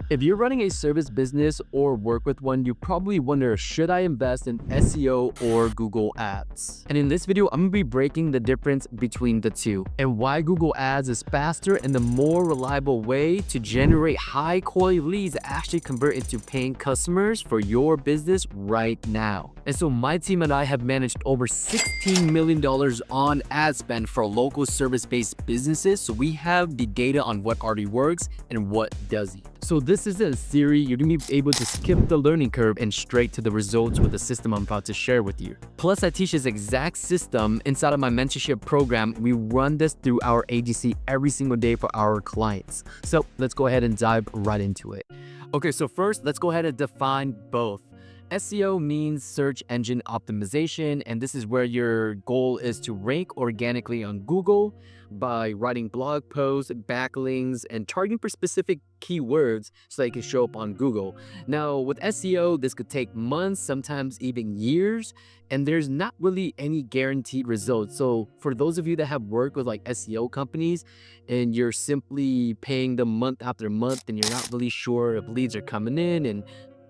If you're running a service business or work with one, you probably wonder, should I invest in SEO or Google Ads? And in this video, I'm gonna be breaking the difference between the two and why Google Ads is faster and the more reliable way to generate high quality leads that actually convert into paying customers for your business right now. And so my team and I have managed over $16 million on ad spend for local service-based businesses. So we have the data on what already works and what doesn't. So this isn't a series. You're gonna be able to skip the learning curve and straight to the results with the system I'm about to share with you. Plus, I teach this exact system inside of my mentorship program. We run this through our agency every single day for our clients. So let's go ahead and dive right into it. Okay, so first, let's go ahead and define both. SEO means search engine optimization, and this is where your goal is to rank organically on Google by writing blog posts, backlinks, and targeting for specific keywords so they can show up on Google. Now, with SEO, this could take months, sometimes even years, and there's not really any guaranteed results. So for those of you that have worked with like SEO companies and you're simply paying them month after month and you're not really sure if leads are coming in and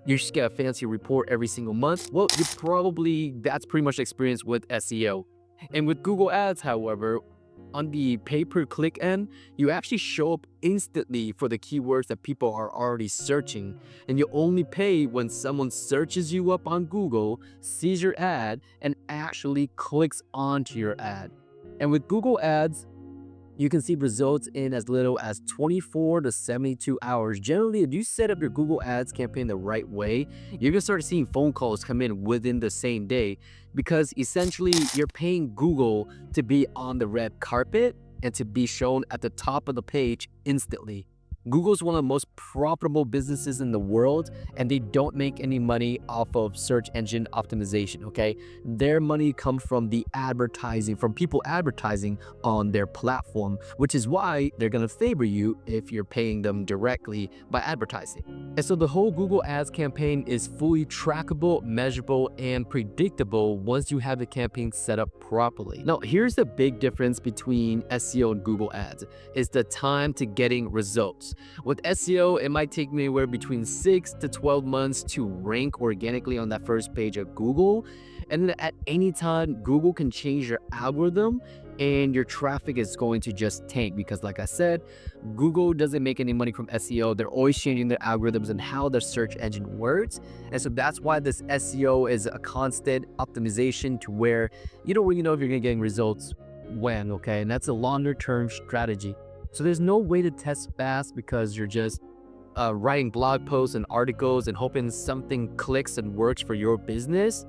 you just get a fancy report every single month, well, that's pretty much the experience with SEO. And with Google Ads, however, on the pay-per-click end, you actually show up instantly for the keywords that people are already searching. And you only pay when someone searches you up on Google, sees your ad, and actually clicks onto your ad. And with Google Ads, you can see results in as little as 24 to 72 hours. Generally, if you set up your Google Ads campaign the right way, you're gonna start seeing phone calls come in within the same day because essentially you're paying Google to be on the red carpet and to be shown at the top of the page instantly. Google's one of the most profitable businesses in the world, and they don't make any money off of search engine optimization, okay? Their money comes from the advertising, from people advertising on their platform, which is why they're gonna favor you if you're paying them directly by advertising. And so the whole Google Ads campaign is fully trackable, measurable, and predictable once you have the campaign set up properly. Now, here's the big difference between SEO and Google Ads, is the time to getting results. With SEO, it might take me anywhere between 6 to 12 months to rank organically on that first page of Google. And at any time, Google can change your algorithm and your traffic is going to just tank because, like I said, Google doesn't make any money from SEO. They're always changing their algorithms and how their search engine works. And so that's why this SEO is a constant optimization to where you don't really know if you're going to get results when, okay? And that's a longer term strategy. So there's no way to test fast because you're just writing blog posts and articles and hoping something clicks and works for your business.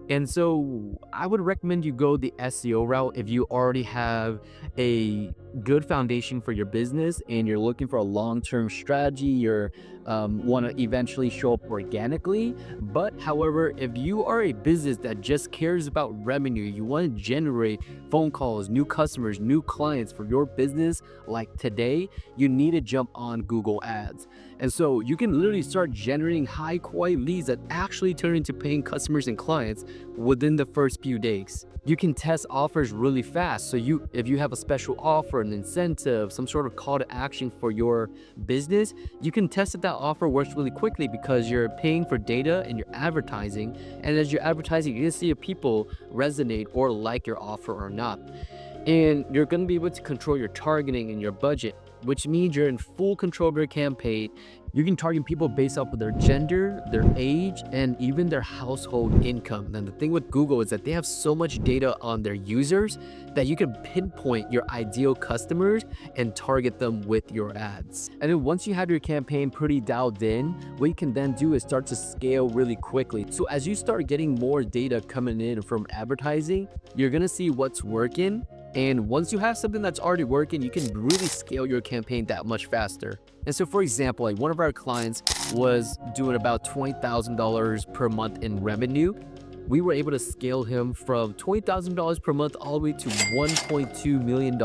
And so I would recommend you go the SEO route if you already have a good foundation for your business and you're looking for a long-term strategy, you're want to eventually show up organically. But however, if you are a business that just cares about revenue, you want to generate phone calls, new customers, new clients for your business like today, you need to jump on Google Ads. And so you can literally start generating high quality leads that actually turn into paying customers and clients within the first few days. You can test offers really fast. So if you have a special offer, an incentive, some sort of call to action for your business, you can test if that offer works really quickly because you're paying for data and you're advertising. And as you're advertising, you can see if people resonate or like your offer or not. And you're going to be able to control your targeting and your budget, which means you're in full control of your campaign. You can target people based off of their gender, their age, and even their household income. And the thing with Google is that they have so much data on their users that you can pinpoint your ideal customers and target them with your ads. And then once you have your campaign pretty dialed in, what you can then do is start to scale really quickly. So as you start getting more data coming in from advertising, you're gonna see what's working. And once you have something that's already working, you can really scale your campaign that much faster. And so for example, like one of our clients was doing about $20,000 per month in revenue. We were able to scale him from $20,000 per month all the way to $1.2 million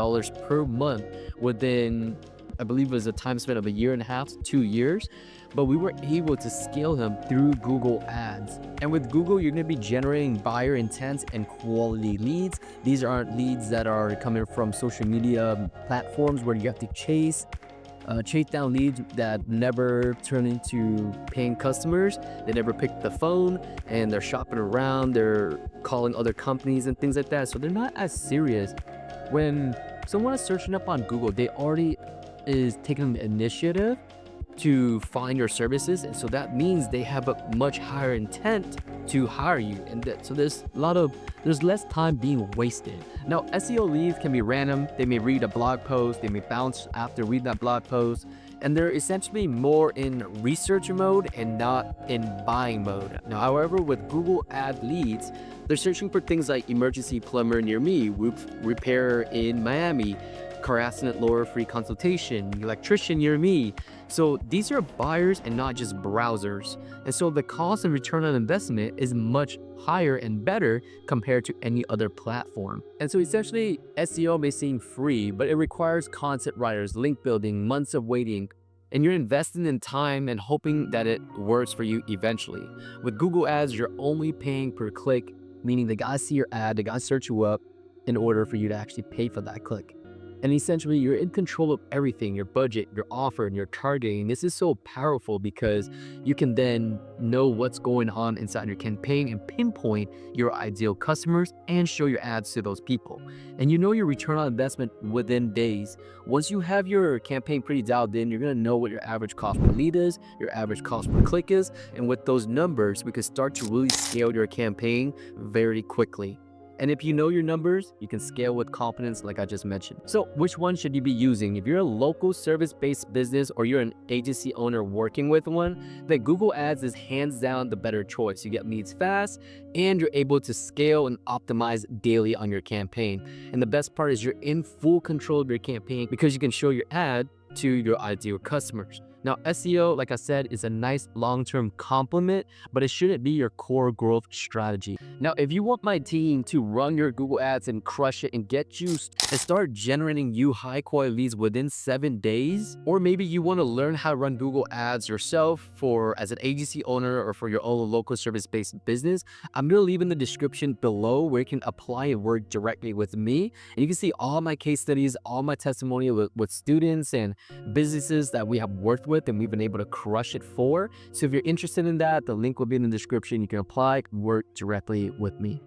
per month within, I believe it was a time span of 1.5 to 2 years. But we were able to scale him through Google Ads. And with Google, you're gonna be generating buyer intents and quality leads. These aren't leads that are coming from social media platforms where you have to chase chase down leads that never turn into paying customers. They never pick the phone, and they're shopping around, they're calling other companies and things like that. So they're not as serious. When someone is searching up on Google, they already is taking the initiative to find your services, and so that means they have a much higher intent to hire you, and so there's less time being wasted. Now, SEO leads can be random. They may read a blog post, they may bounce after reading that blog post, and they're essentially more in research mode and not in buying mode. Now, however, with Google ad leads, they're searching for things like emergency plumber near me, roof repair in Miami, car accident lawyer free consultation, electrician near me. So these are buyers and not just browsers. And so the cost and return on investment is much higher and better compared to any other platform. And so essentially, SEO may seem free, but it requires content writers, link building, months of waiting, and you're investing in time and hoping that it works for you eventually. With Google Ads, you're only paying per click, meaning they gotta see your ad, they gotta search you up in order for you to actually pay for that click. And essentially, you're in control of everything, your budget, your offer, and your targeting. This is so powerful because you can then know what's going on inside your campaign and pinpoint your ideal customers and show your ads to those people. And you know your return on investment within days. Once you have your campaign pretty dialed in, you're gonna know what your average cost per lead is, your average cost per click is, and with those numbers, we can start to really scale your campaign very quickly. And if you know your numbers, you can scale with confidence like I just mentioned. So which one should you be using? If you're a local service-based business or you're an agency owner working with one, then Google Ads is hands down the better choice. You get leads fast and you're able to scale and optimize daily on your campaign. And the best part is you're in full control of your campaign because you can show your ad to your ideal customers. Now, SEO, like I said, is a nice long-term complement, but it shouldn't be your core growth strategy. Now, if you want my team to run your Google Ads and crush it and get you and start generating you high-quality leads within 7 days, or maybe you want to learn how to run Google Ads yourself as an agency owner or for your own local service-based business, I'm going to leave in the description below where you can apply and work directly with me. And you can see all my case studies, all my testimonial with students and businesses that we have worked with and we've been able to crush it for. So if you're interested in that, the link will be in the description. You can apply, work directly with me.